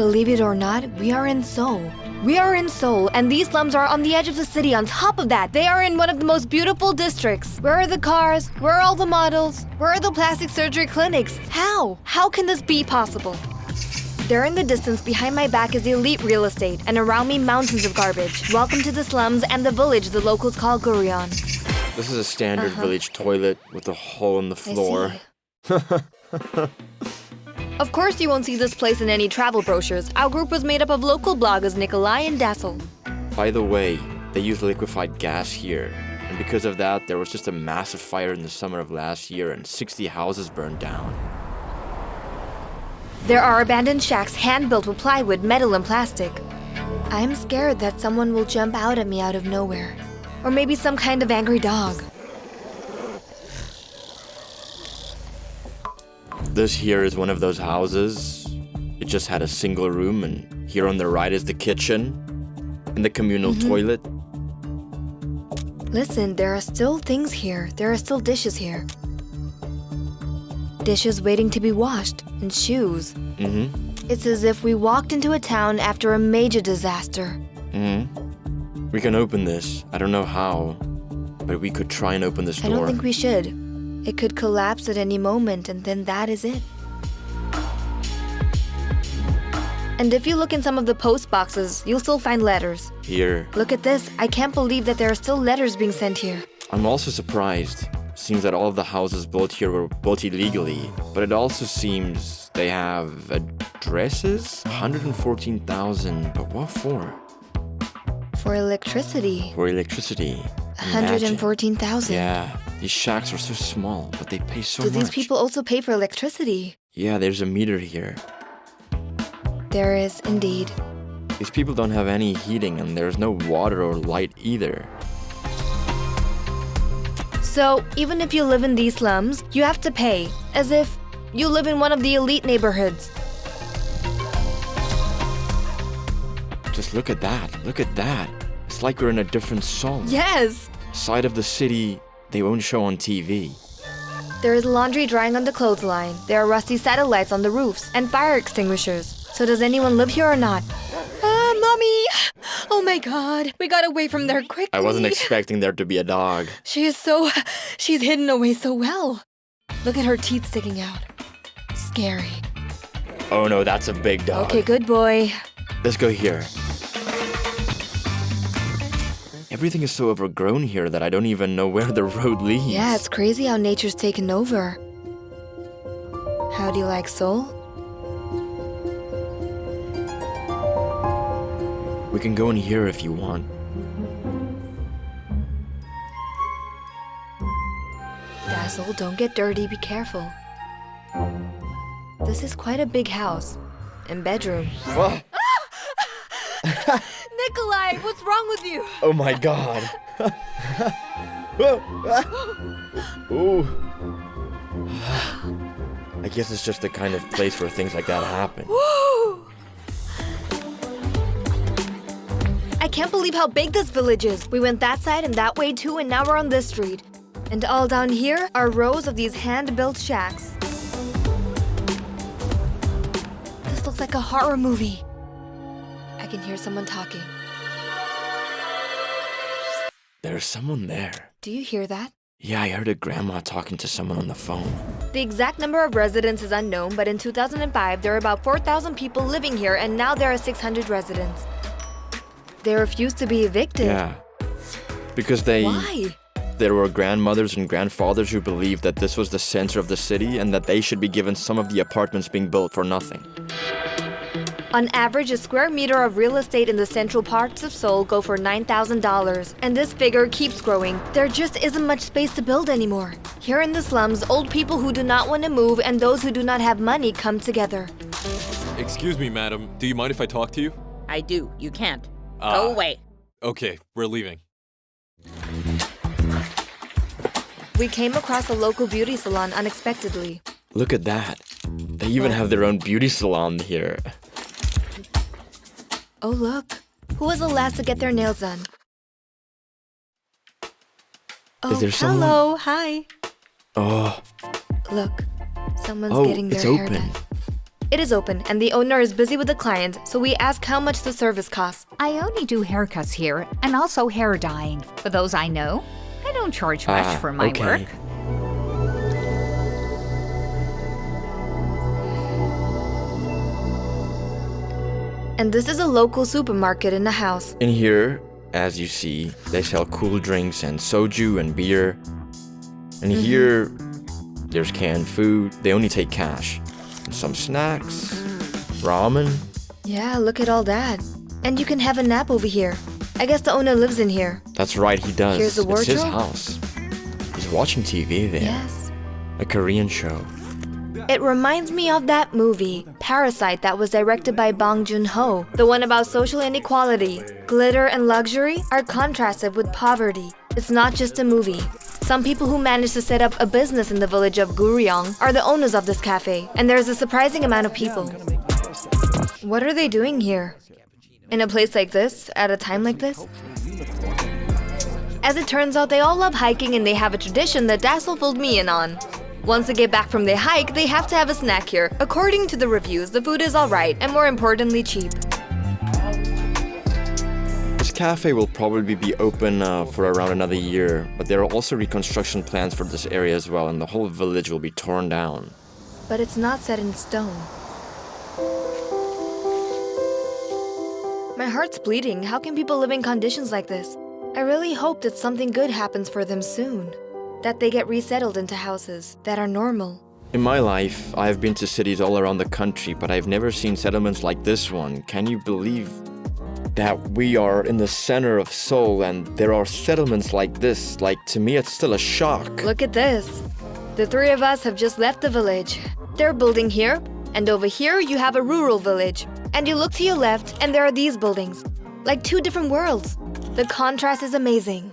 Believe it or not, we are in Seoul. We are in Seoul, and these slums are on the edge of the city. On top of that, they are in one of the most beautiful districts. Where are the cars? Where are all the models? Where are the plastic surgery clinics? How? How can this be possible? There in the distance behind my back is elite real estate, and around me mountains of garbage. Welcome to the slums and the village the locals call Guryong. This is a standard village toilet with a hole in the floor. Of course you won't see this place in any travel brochures. Our group was made up of local bloggers Nikolai and Dassel. By the way, they use liquefied gas here. And because of that, there was just a massive fire in the summer of last year and 60 houses burned down. There are abandoned shacks hand-built with plywood, metal, and plastic. I'm scared that someone will jump out at me out of nowhere. Or maybe some kind of angry dog. This here is one of those houses. It just had a single room, and here on the right is the kitchen and the communal toilet. Listen, there are still things here. There are still dishes here. Dishes waiting to be washed, and shoes. It's as if we walked into a town after a major disaster. We can open this. I don't know how, but we could try and open this door. I don't think we should. It could collapse at any moment, and then that is it. And if you look in some of the post boxes, you'll still find letters. Here. Look at this. I can't believe that there are still letters being sent here. I'm also surprised. Seems that all of the houses built here were built illegally, but it also seems they have addresses? 114,000, but what for? For electricity. For electricity. Imagine. 114,000. Yeah, these shacks are so small, but they pay so much. Do these people also pay for electricity? Yeah, there's a meter here. There is, indeed. These people don't have any heating, and there's no water or light either. So, even if you live in these slums, you have to pay, as if you live in one of the elite neighborhoods. Just look at that. Look at that. It's like we're in a different Seoul. Yes! Side of the city they won't show on TV. There is laundry drying on the clothesline. There are rusty satellites on the roofs and fire extinguishers. So does anyone live here or not? Mommy! Oh my god, we got away from there quickly. I wasn't expecting there to be a dog. She's hidden away so well. Look at her teeth sticking out. Scary. Oh no, that's a big dog. Okay, good boy. Let's go here. Everything is so overgrown here that I don't even know where the road leads. Yeah, it's crazy how nature's taken over. How do you like Seoul? We can go in here if you want. Dazzle, don't get dirty, be careful. This is quite a big house. And bedroom. Oh, Nikolai, what's wrong with you? oh my god. Ooh. I guess it's just the kind of place where things like that happen. Woo! I can't believe how big this village is. We went that side and that way too, and now we're on this street. And all down here are rows of these hand-built shacks. This looks like a horror movie. I can hear someone talking. There's someone there. Do you hear that? Yeah, I heard a grandma talking to someone on the phone. The exact number of residents is unknown, but in 2005, there were about 4,000 people living here, and now there are 600 residents. They refused to be evicted. Yeah. Because Why? there were grandmothers and grandfathers who believed that this was the center of the city and that they should be given some of the apartments being built for nothing. On average, a square meter of real estate in the central parts of Seoul go for $9,000, and this figure keeps growing. There just isn't much space to build anymore. Here in the slums, old people who do not want to move and those who do not have money come together. Excuse me, madam. Do you mind if I talk to you? I do. You can't. Go away. Okay, we're leaving. We came across a local beauty salon unexpectedly. Look at that. They even have their own beauty salon here. Oh, look. Who was the last to get their nails done? Oh, Is there someone? hello. Hi. Oh, Look, someone's getting their it's hair open. done. It is open, and the owner is busy with the client, so we ask how much the service costs. I only do haircuts here and also hair dyeing. For those I know, I don't charge much for my okay. work. And this is a local supermarket in the house. In here, as you see, they sell cool drinks and soju and beer. And here, there's canned food. They only take cash. And some snacks, ramen. Yeah, look at all that. And you can have a nap over here. I guess the owner lives in here. That's right, he does. Here's the It's his wardrobe. house. He's watching TV there. Yes. A Korean show. It reminds me of that movie, Parasite, that was directed by Bong Joon-ho. The one about social inequality. Glitter and luxury are contrasted with poverty. It's not just a movie. Some people who managed to set up a business in the village of Guryong are the owners of this cafe, and there's a surprising amount of people. What are they doing here? In a place like this, at a time like this? As it turns out, they all love hiking and they have a tradition that Dazzle filled me in on. Once they get back from their hike, they have to have a snack here. According to the reviews, the food is alright and more importantly cheap. This cafe will probably be open for around another year, but there are also reconstruction plans for this area as well, and the whole village will be torn down. But it's not set in stone. My heart's bleeding. How can people live in conditions like this? I really hope that something good happens for them soon. That they get resettled into houses that are normal. In my life, I've been to cities all around the country, but I've never seen settlements like this one. Can you believe that we are in the center of Seoul and there are settlements like this? Like, to me, it's still a shock. Look at this. The three of us have just left the village. They're building here, and over here you have a rural village. And you look to your left, and there are these buildings. Like two different worlds. The contrast is amazing.